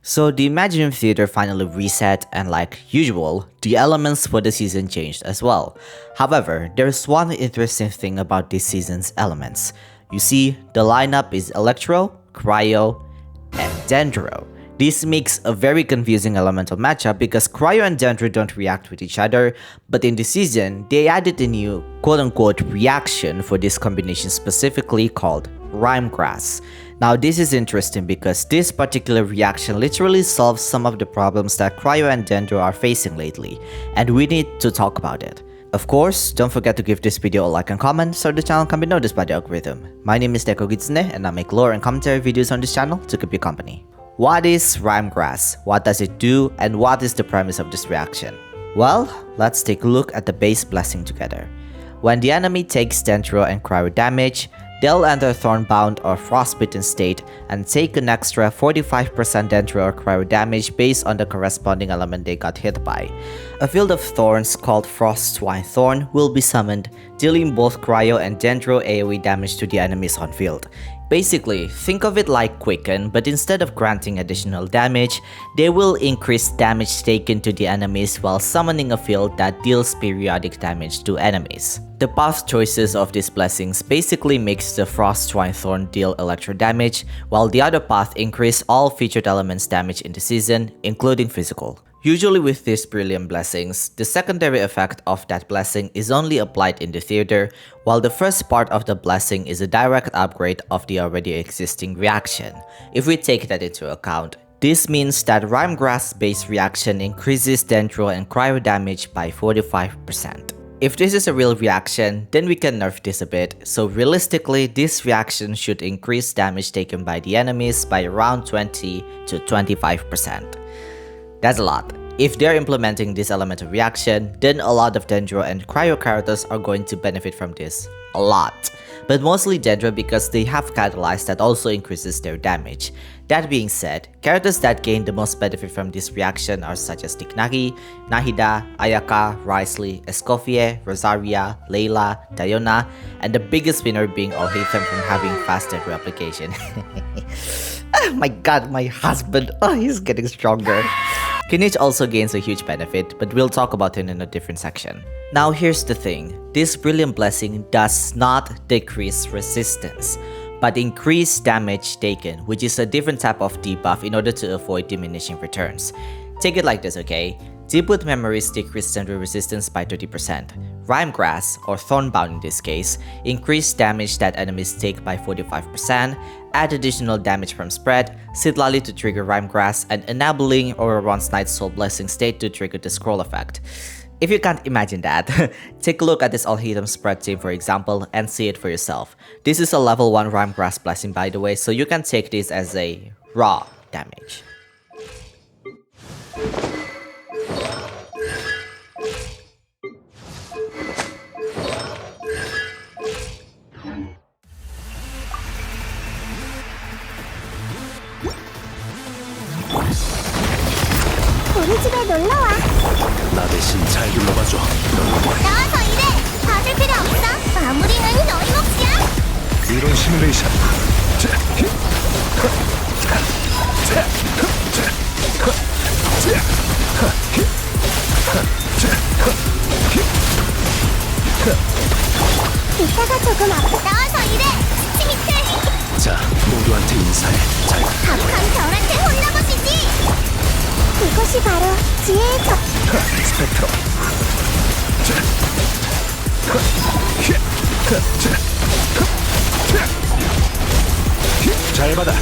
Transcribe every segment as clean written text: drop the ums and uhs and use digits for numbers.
So the Imaginarium Theater finally reset, and like usual, the elements for the season changed as well. However, there's one interesting thing about this season's elements. You see, the lineup is Electro, Cryo, and Dendro. This makes a very confusing elemental matchup because Cryo and Dendro don't react with each other, but in the season, they added a new quote-unquote reaction for this combination specifically called Rimegrass. Now this is interesting because this particular reaction literally solves some of the problems that Cryo and Dendro are facing lately, and we need to talk about it. Of course, don't forget to give this video a like and comment so the channel can be noticed by the algorithm. My name is Glitchxcity and I make lore and commentary videos on this channel to keep you company. What is Rimegrass? What does it do? And what is the premise of this reaction? Well, let's take a look at the base blessing together. When the enemy takes Dendro and Cryo damage, they'll enter Thornbound or Frostbitten state and take an extra 45% Dendro or Cryo damage based on the corresponding element they got hit by. A field of thorns called Frostwine Thorn will be summoned, dealing both Cryo and Dendro AoE damage to the enemies on field. Basically, think of it like Quicken, but instead of granting additional damage, they will increase damage taken to the enemies while summoning a field that deals periodic damage to enemies. The path choices of these blessings basically makes the Frostwine Thorn deal electro damage, while the other path increase all featured elements damage in the season, including physical. Usually with these brilliant blessings, the secondary effect of that blessing is only applied in the theater, while the first part of the blessing is a direct upgrade of the already existing reaction. If we take that into account, this means that Rimegrass based reaction increases Dendro and Cryo damage by 45%. If this is a real reaction, then we can nerf this a bit, so realistically this reaction should increase damage taken by the enemies by around 20 to 25%. That's a lot. If they're implementing this elemental reaction, then a lot of Dendro and Cryo characters are going to benefit from this. A lot. But mostly Dendro because they have Catalyze that also increases their damage. That being said, characters that gain the most benefit from this reaction are such as Tignagi, Nahida, Ayaka, Wriothesley, Escoffier, Rosaria, Layla, Diona, and the biggest winner being Alhaitham from having faster replication. Oh my god, my husband, he's getting stronger. Kinich also gains a huge benefit, but we'll talk about him in a different section. Now here's the thing, this brilliant blessing does not decrease resistance, but increase damage taken, which is a different type of debuff in order to avoid diminishing returns. Take it like this, okay? Deepwood Memories decrease Dendro resistance by 30%. Rimegrass, or Thornbound in this case, increase damage that enemies take by 45%, add additional damage from spread, Sidlali to trigger Rimegrass, and enabling Auroron's Night Soul Blessing state to trigger the scroll effect. If you can't imagine that, take a look at this Alhaitham spread team for example and see it for yourself. This is a level 1 Rimegrass blessing by the way, so you can take this as a raw damage. 우리 집에 놀러와. 나 대신 잘 둘러봐줘. 나와서 일해. 봐줄 필요 없어. 마무리는 너희 몫이야. 이런 시뮬레이션. 이따가 조금 아프. 나와서 일해. 치 밑에. 자, 모두한테 인사해. 잘. 박한 별한테 혼나보시지. 이것이 바로 지혜의 적. 스펙트럼. 잘 받아.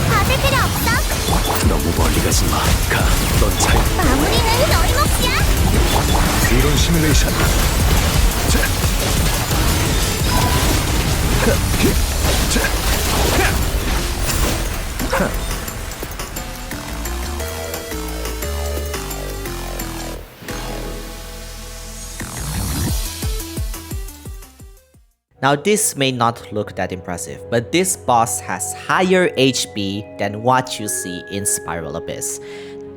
봐줄 필요 없어. 너무 멀리 가지 마. 가. 넌 잘. 마무리는 너희 몫이야. 이런 시뮬레이션. Now this may not look that impressive, but this boss has higher HP than what you see in Spiral Abyss.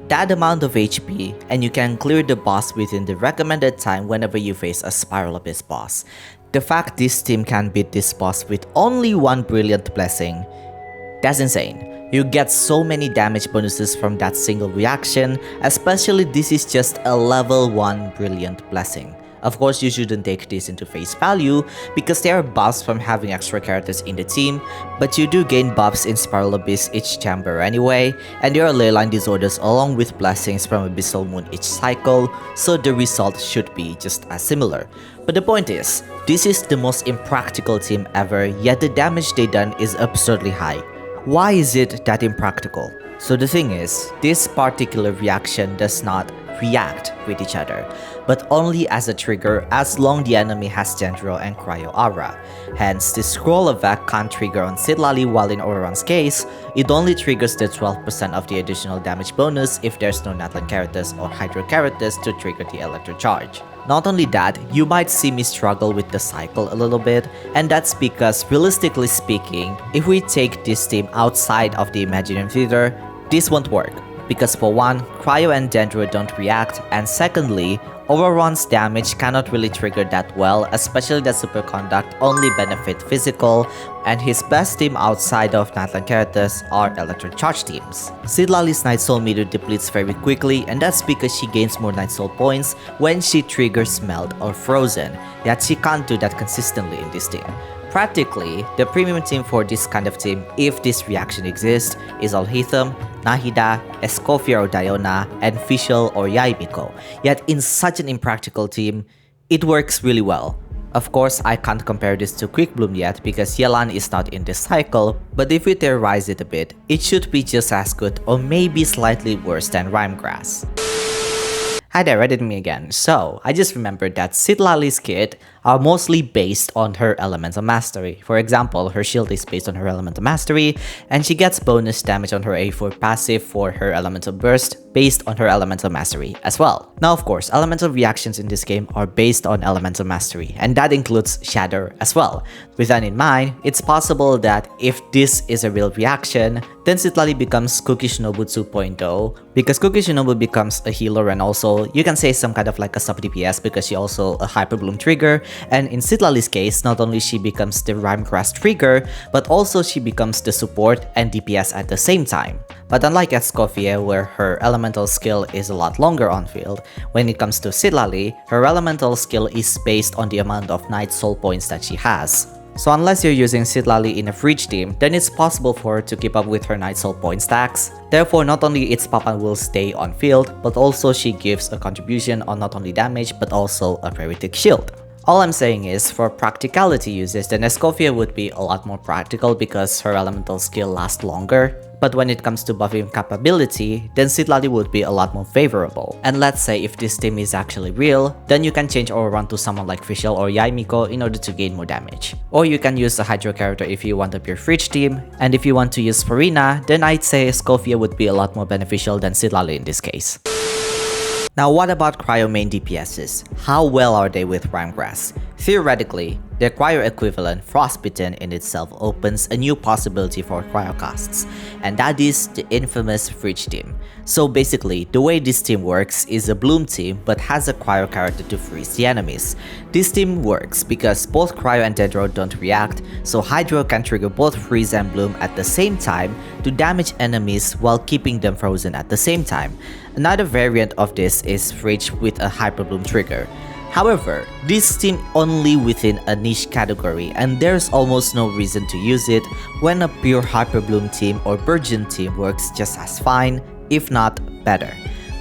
That amount of HP and you can clear the boss within the recommended time whenever you face a Spiral Abyss boss. The fact this team can beat this boss with only one brilliant blessing, that's insane. You get so many damage bonuses from that single reaction, especially this is just a level 1 brilliant blessing. Of course, you shouldn't take this into face value because there are buffs from having extra characters in the team, but you do gain buffs in Spiral Abyss each chamber anyway, and there are leyline disorders along with blessings from Abyssal Moon each cycle, so the result should be just as similar. But the point is, this is the most impractical team ever, yet the damage they done is absurdly high. Why is it that impractical? So the thing is, this particular reaction does not react with each other, but only as a trigger as long the enemy has Dendro and Cryo aura. Hence, the scroll effect can't trigger on Citlali, while in Auron's case, it only triggers the 12% of the additional damage bonus if there's no Natlan characters or Hydro characters to trigger the Electro Charge. Not only that, you might see me struggle with the cycle a little bit, and that's because realistically speaking, if we take this team outside of the Imaginarium Theater, this won't work. Because for one, Cryo and Dendro don't react, and secondly, Auron's damage cannot really trigger that well, especially that Superconduct only benefit physical, and his best team outside of Natlan characters are Electric Charge teams. Citlali's Night Soul meter depletes very quickly, and that's because she gains more Night Soul points when she triggers Melt or Frozen, yet she can't do that consistently in this team. Practically, the premium team for this kind of team, if this reaction exists, is Alhaitham, Nahida, Escoffier or Diona, and Fischl or Yaimiko. Yet in such an impractical team, it works really well. Of course, I can't compare this to Quick Bloom yet because Yelan is not in this cycle, but if we theorize it a bit, it should be just as good or maybe slightly worse than Rimegrass. Hi there, Reddit me again. So, I just remembered that Citlali's kit are mostly based on her Elemental Mastery. For example, her shield is based on her Elemental Mastery, and she gets bonus damage on her A4 passive for her Elemental Burst based on her Elemental Mastery as well. Now of course, elemental reactions in this game are based on Elemental Mastery, and that includes Shatter as well. With that in mind, it's possible that if this is a real reaction, then Citlali becomes Cookie Shinobu 2.0, because Cookie Shinobu becomes a healer and also, you can say some kind of like a sub DPS because she also a Hyper Bloom trigger, and in Citlali's case, not only she becomes the Rimegrass trigger, but also she becomes the support and DPS at the same time. But unlike Escoffier, where her elemental skill is a lot longer on field, when it comes to Citlali, her elemental skill is based on the amount of Night Soul points that she has. So unless you're using Citlali in a Fridge team, then it's possible for her to keep up with her Night Soul point stacks. Therefore, not only its Papa will stay on field, but also she gives a contribution on not only damage, but also a very thick shield. All I'm saying is, for practicality uses, then Escoffier would be a lot more practical because her elemental skill lasts longer. But when it comes to buffing capability, then Citlali would be a lot more favorable. And let's say if this team is actually real, then you can change Auron to someone like Fischl or Yaimiko in order to gain more damage. Or you can use a Hydro character if you want a pure Fridge team, and if you want to use Farina, then I'd say Escoffier would be a lot more beneficial than Citlali in this case. Now what about Cryo main DPSs? How well are they with Rimegrass? Theoretically, their Cryo equivalent, Frostbitten, in itself opens a new possibility for Cryo casts, and that is the infamous Fridge team. So basically, the way this team works is a Bloom team but has a Cryo character to freeze the enemies. This team works because both Cryo and Dendro don't react, so Hydro can trigger both Freeze and Bloom at the same time to damage enemies while keeping them frozen at the same time. Another variant of this is Fridge with a Hyper Bloom trigger. However, this team only within a niche category, and there's almost no reason to use it when a pure Hyper Bloom team or Burgeon team works just as fine, if not better.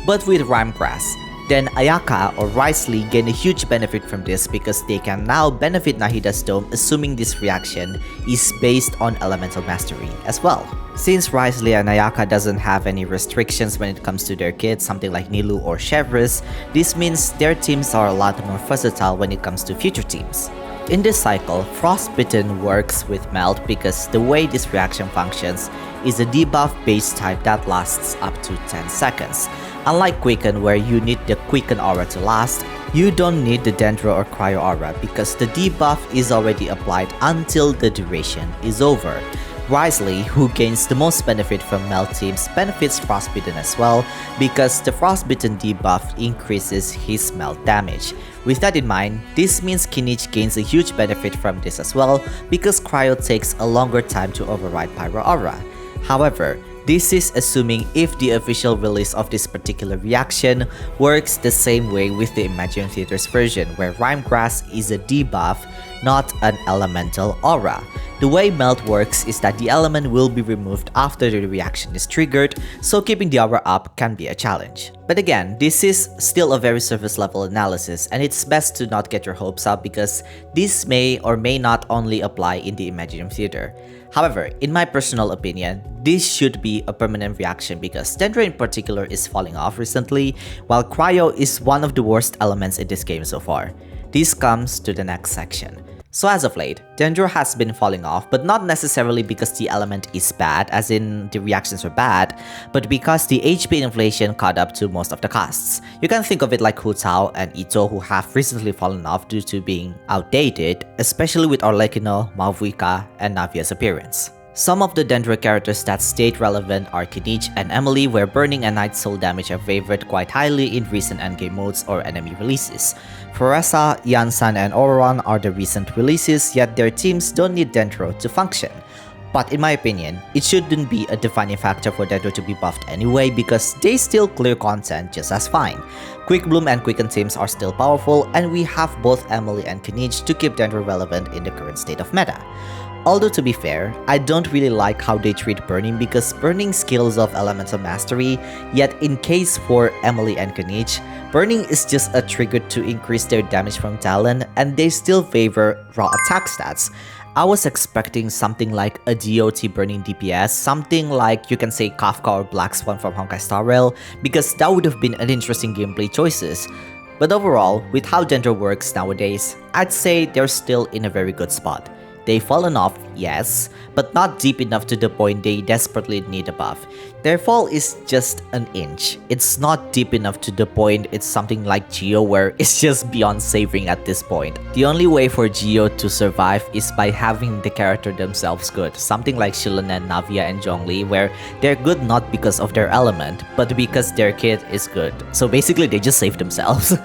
But with Rimegrass, then Ayaka or Wriothesley gain a huge benefit from this because they can now benefit Nahida's Dome, assuming this reaction is based on Elemental Mastery as well. Since Wriothesley and Ayaka doesn't have any restrictions when it comes to their kits, something like Nilou or Chevreuse, this means their teams are a lot more versatile when it comes to future teams. In this cycle, Frostbitten works with Melt because the way this reaction functions is a debuff base type that lasts up to 10 seconds. Unlike Quicken, where you need the Quicken aura to last, you don't need the Dendro or Cryo aura because the debuff is already applied until the duration is over. Risley, who gains the most benefit from Melt teams, benefits Frostbitten as well because the Frostbitten debuff increases his Melt damage. With that in mind, this means Kinich gains a huge benefit from this as well because Cryo takes a longer time to override Pyro Aura. However, this is assuming if the official release of this particular reaction works the same way with the Imaginarium Theater's version, where Rimegrass is a debuff, not an elemental aura. The way Melt works is that the element will be removed after the reaction is triggered, so keeping the aura up can be a challenge. But again, this is still a very surface level analysis, and it's best to not get your hopes up because this may or may not only apply in the Imaginarium Theater. However, in my personal opinion, this should be a permanent reaction because Dendro in particular is falling off recently, while Cryo is one of the worst elements in this game so far. This comes to the next section. So as of late, Dendro has been falling off, but not necessarily because the element is bad, as in the reactions are bad, but because the HP inflation caught up to most of the casts. You can think of it like Hu Tao and Ito, who have recently fallen off due to being outdated, especially with Arlecchino, Malvuika, and Navia's appearance. Some of the Dendro characters that stayed relevant are Kinich and Emily, where Burning and Night Soul damage are favored quite highly in recent endgame modes or enemy releases. Foresa, Yansan, and Auron are the recent releases, yet their teams don't need Dendro to function. But in my opinion, it shouldn't be a defining factor for Dendro to be buffed anyway because they still clear content just as fine. Quick Bloom and Quicken teams are still powerful, and we have both Emily and Kinich to keep Dendro relevant in the current state of meta. Although to be fair, I don't really like how they treat Burning because Burning skills of Elemental Mastery, yet in case for Emily and Kinich, Burning is just a trigger to increase their damage from Talon, and they still favor raw attack stats. I was expecting something like a GOT Burning DPS, something like you can say Kafka or Black Swan from Honkai Star Rail, because that would have been an interesting gameplay choices. But overall, with how Dendro works nowadays, I'd say they're still in a very good spot. They've fallen off, yes, but not deep enough to the point they desperately need a buff. Their fall is just an inch. It's not deep enough to the point it's something like Geo where it's just beyond savoring at this point. The only way for Geo to survive is by having the character themselves good, something like Shilonen, Navia, and Zhongli, where they're good not because of their element, but because their kit is good. So basically they just save themselves.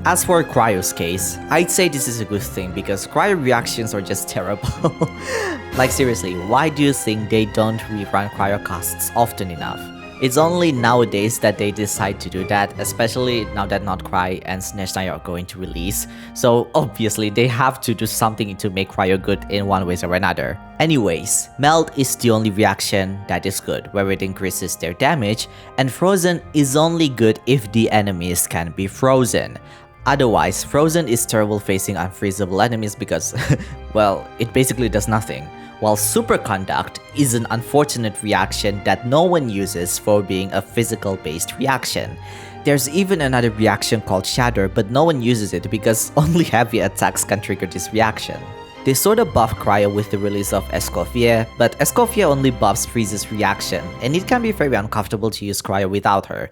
As for Cryo's case, I'd say this is a good thing because Cryo reactions are just terrible. Like seriously, why do you think they don't rerun Cryo casts often enough? It's only nowadays that they decide to do that, especially now that Not Cry and Snezhnaya are going to release, so obviously they have to do something to make Cryo good in one way or another. Anyways, Melt is the only reaction that is good, where it increases their damage, and Frozen is only good if the enemies can be frozen. Otherwise, Frozen is terrible facing unfreezable enemies because, well, it basically does nothing. While Superconduct is an unfortunate reaction that no one uses for being a physical-based reaction. There's even another reaction called Shatter, but no one uses it because only heavy attacks can trigger this reaction. They sorta buff Cryo with the release of Escoffier, but Escoffier only buffs Freeze's reaction, and it can be very uncomfortable to use Cryo without her.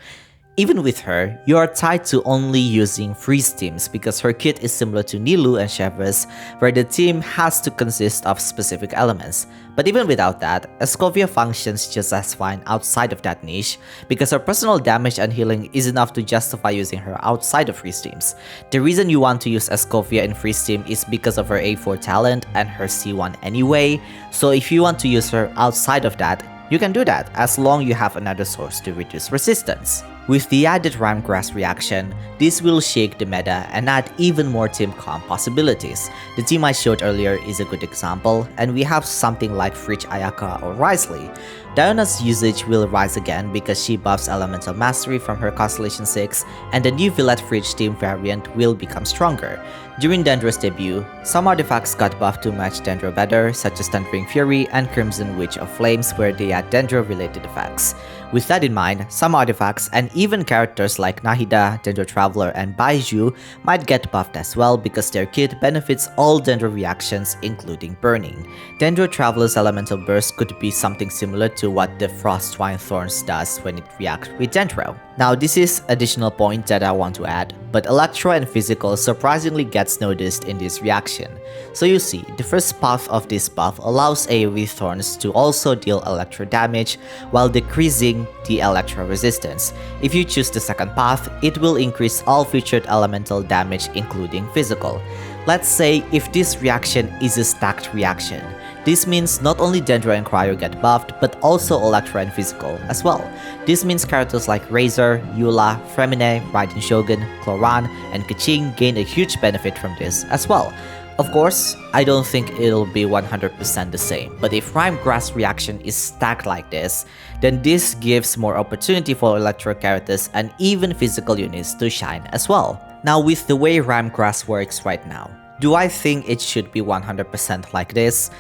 Even with her, you are tied to only using freeze teams because her kit is similar to Nilou and Chevreuse, where the team has to consist of specific elements. But even without that, Escovia functions just as fine outside of that niche because her personal damage and healing is enough to justify using her outside of freeze teams. The reason you want to use Escovia in freeze team is because of her A4 talent and her C1 anyway, so if you want to use her outside of that, you can do that as long as you have another source to reduce resistance. With the added Rimegrass reaction, this will shake the meta and add even more team comp possibilities. The team I showed earlier is a good example, and we have something like Fridge Ayaka or Risley. Diona's usage will rise again because she buffs Elemental Mastery from her Constellation 6, and the new Villette Fridge team variant will become stronger. During Dendro's debut, some artifacts got buffed to match Dendro better, such as Thundering Fury and Crimson Witch of Flames, where they add Dendro-related effects. With that in mind, some artifacts and even characters like Nahida, Dendro Traveler, and Baiju might get buffed as well because their kit benefits all Dendro reactions including Burning. Dendro Traveler's Elemental Burst could be something similar to what the Frostwine Thorns does when it reacts with Dendro. Now this is additional point that I want to add, but Electro and Physical surprisingly gets noticed in this reaction. So you see, the first path of this buff allows AoE Thorns to also deal Electro damage while decreasing the Electro resistance. If you choose the second path, it will increase all featured elemental damage including Physical. Let's say if this reaction is a stacked reaction. This means not only Dendro and Cryo get buffed, but also Electro and Physical as well. This means characters like Razor, Eula, Fremine, Raiden Shogun, Cloran, and Keqing gain a huge benefit from this as well. Of course, I don't think it'll be 100% the same, but if Rimegrass reaction is stacked like this, then this gives more opportunity for Electro characters and even physical units to shine as well. Now with the way Rimegrass works right now, do I think it should be 100% like this?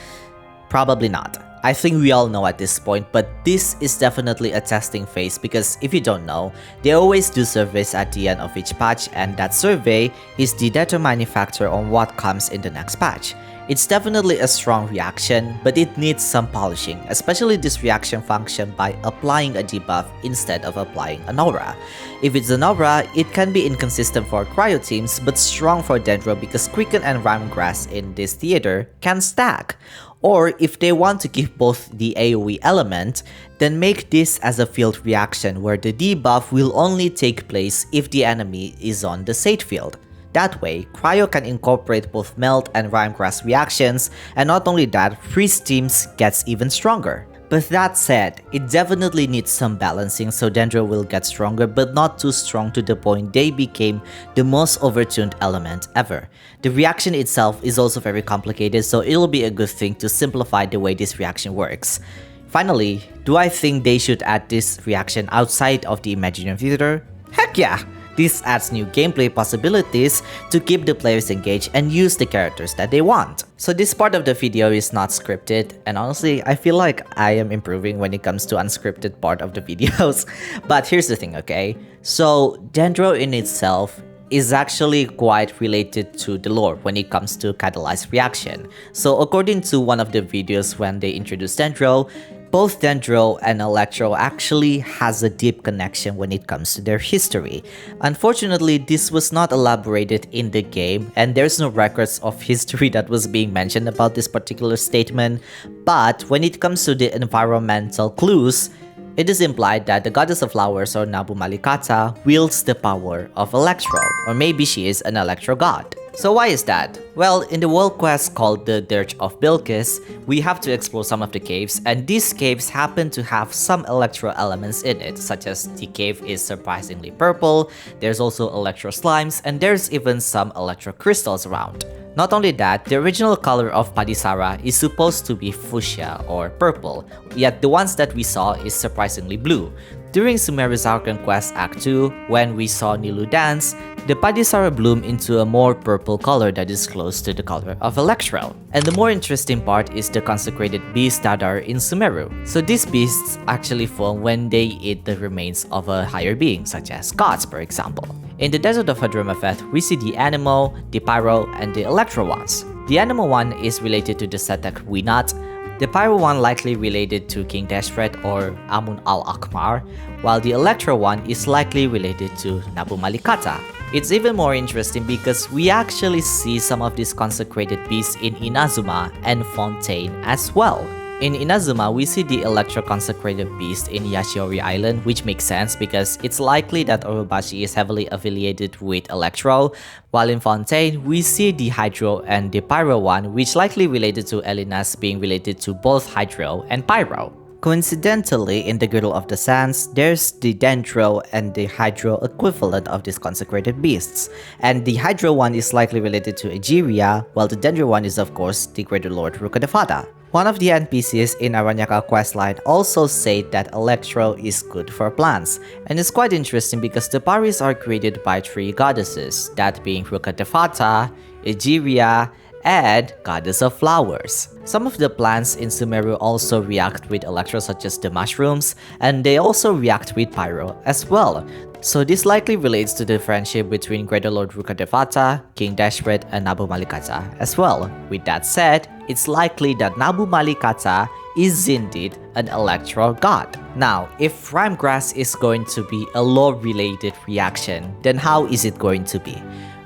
Probably not. I think we all know at this point, but this is definitely a testing phase because if you don't know, they always do surveys at the end of each patch, and that survey is the determining factor on what comes in the next patch. It's definitely a strong reaction, but it needs some polishing, especially this reaction function by applying a debuff instead of applying an aura. If it's an aura, it can be inconsistent for Cryo teams but strong for Dendro because Quicken and Rimegrass in this theater can stack. Or if they want to keep both the AoE element, then make this as a field reaction where the debuff will only take place if the enemy is on the Sate field. That way, Cryo can incorporate both Melt and Rimegrass reactions, and not only that, Freeze teams gets even stronger. But that said, it definitely needs some balancing so Dendro will get stronger but not too strong to the point they became the most overtuned element ever. The reaction itself is also very complicated, so it'll be a good thing to simplify the way this reaction works. Finally, do I think they should add this reaction outside of the Imaginarium Theater? Heck yeah! This adds new gameplay possibilities to keep the players engaged and use the characters that they want. So this part of the video is not scripted, and honestly, I feel like I am improving when it comes to unscripted part of the videos. But here's the thing, okay? So Dendro in itself is actually quite related to the lore when it comes to catalyzed reaction. So according to one of the videos when they introduced Dendro, both Dendro and Electro actually has a deep connection when it comes to their history. Unfortunately, this was not elaborated in the game and there's no records of history that was being mentioned about this particular statement, but when it comes to the environmental clues, it is implied that the goddess of flowers or Nabu Malikata wields the power of Electro, or maybe she is an Electro god. So why is that? Well, in the world quest called the Dirge of Bilqis, we have to explore some of the caves, and these caves happen to have some Electro elements in it, such as the cave is surprisingly purple, there's also Electro slimes, and there's even some Electro crystals around. Not only that, the original color of Padisara is supposed to be fuchsia or purple, yet the ones that we saw is surprisingly blue. During Sumeru's Archon Quest Act 2, when we saw Nilu dance, the Padisara bloom into a more purple color that is close to the color of Electro. And the more interesting part is the consecrated beasts that are in Sumeru. So these beasts actually form when they eat the remains of a higher being, such as gods for example. In the Desert of Hadramafeth, we see the Anemo, the Pyro, and the Electro ones. The Anemo one is related to the Setek Winat, the Pyro one likely related to King Deshret or Amun al-Akmar, while the Electro one is likely related to Nabu Malikata. It's even more interesting because we actually see some of these consecrated beasts in Inazuma and Fontaine as well. In Inazuma, we see the Electro consecrated beast in Yashiori Island, which makes sense because it's likely that Orobashi is heavily affiliated with Electro, while in Fontaine, we see the Hydro and the Pyro one, which likely related to Elinas being related to both Hydro and Pyro. Coincidentally, in the Girdle of the Sands, there's the Dendro and the Hydro equivalent of these consecrated beasts, and the Hydro one is likely related to Egeria, while the Dendro one is of course the Greater Lord Rukkhadevata. One of the NPCs in Aranyaka questline also said that Electro is good for plants, and it's quite interesting because the Paris are created by three goddesses, that being Rukkhadevata, Egeria, and Goddess of Flowers. Some of the plants in Sumeru also react with Electro, such as the mushrooms, and they also react with Pyro as well. So this likely relates to the friendship between Greater Lord Rukkhadevata, King Deshret, and Nabu Malikata as well. With that said, it's likely that Nabu Malikata is indeed an electro god. Now, if Rimegrass is going to be a law-related reaction, then how is it going to be?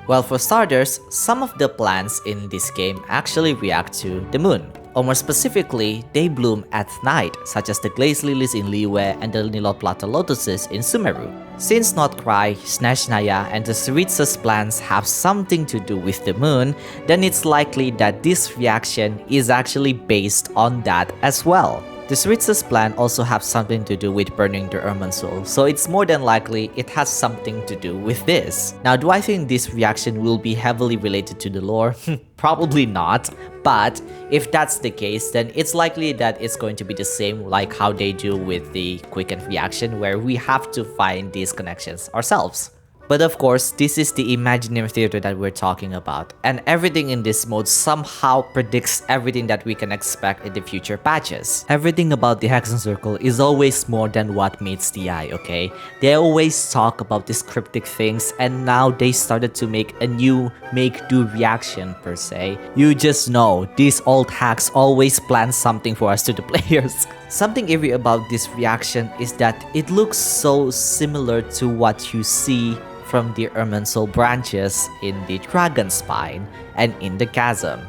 Well, for starters, some of the plants in this game actually react to the moon. Or more specifically, they bloom at night, such as the glaze lilies in Liyue and the Niloplata lotuses in Sumeru. Since Notcry, Snezhnaya, and the Ceritsus plants have something to do with the moon, then it's likely that this reaction is actually based on that as well. The Ceritsus plant also have something to do with burning the Irminsul, so it's more than likely it has something to do with this. Now, do I think this reaction will be heavily related to the lore? Probably not, but if that's the case, then it's likely that it's going to be the same like how they do with the Quicken reaction, where we have to find these connections ourselves. But of course, this is the Imaginarium Theater that we're talking about, and everything in this mode somehow predicts everything that we can expect in the future patches. Everything about the Hexen Circle is always more than what meets the eye, okay? They always talk about these cryptic things, and now they started to make a new make-do reaction per se. You just know, these old hacks always plan something for us to the players. Something eerie about this reaction is that it looks so similar to what you see from the Irminsul branches in the Dragon Spine and in the Chasm.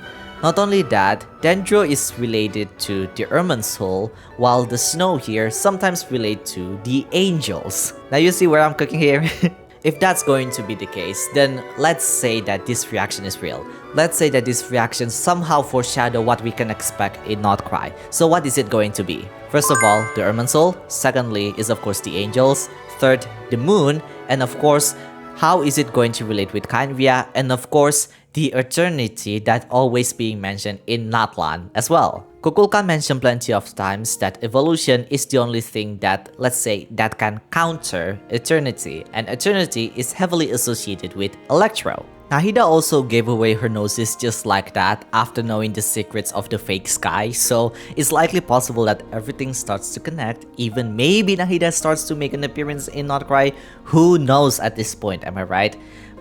Not only that, Dendro is related to the Irminsul, while the snow here sometimes relate to the angels. Now you see where I'm cooking here? If that's going to be the case, then let's say that this reaction is real. Let's say that this reaction somehow foreshadow what we can expect in Notcry. So what is it going to be? First of all, the Irminsul. Secondly is of course the angels. Third, the moon. And of course, how is it going to relate with Khaenri'ah? And of course, the eternity that always being mentioned in Natlan as well. Kukulkan mentioned plenty of times that evolution is the only thing that, let's say, that can counter eternity, and eternity is heavily associated with Electro. Nahida also gave away her gnosis just like that after knowing the secrets of the fake sky, so it's likely possible that everything starts to connect. Even maybe Nahida starts to make an appearance in Notcry. Who knows at this point, am I right?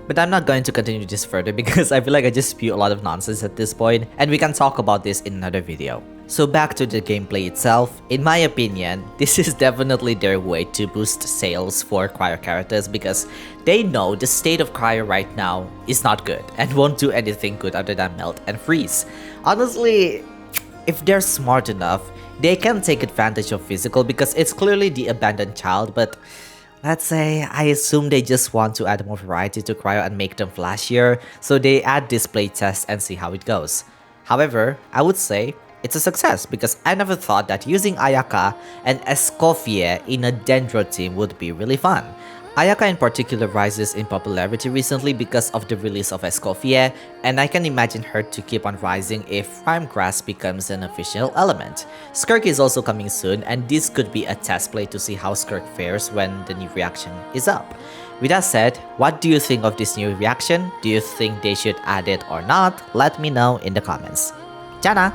But I'm not going to continue this further because I feel like I just spew a lot of nonsense at this point, and we can talk about this in another video. So back to the gameplay itself, in my opinion, this is definitely their way to boost sales for Cryo characters because they know the state of Cryo right now is not good and won't do anything good other than melt and freeze. Honestly, if they're smart enough, they can take advantage of physical because it's clearly the abandoned child, but let's say I assume they just want to add more variety to Cryo and make them flashier, so they add this playtest and see how it goes. However, I would say it's a success because I never thought that using Ayaka and Escoffier in a Dendro team would be really fun. Ayaka in particular rises in popularity recently because of the release of Escoffier, and I can imagine her to keep on rising if Rimegrass becomes an official element. Skirk is also coming soon, and this could be a test play to see how Skirk fares when the new reaction is up. With that said, what do you think of this new reaction? Do you think they should add it or not? Let me know in the comments. Jana!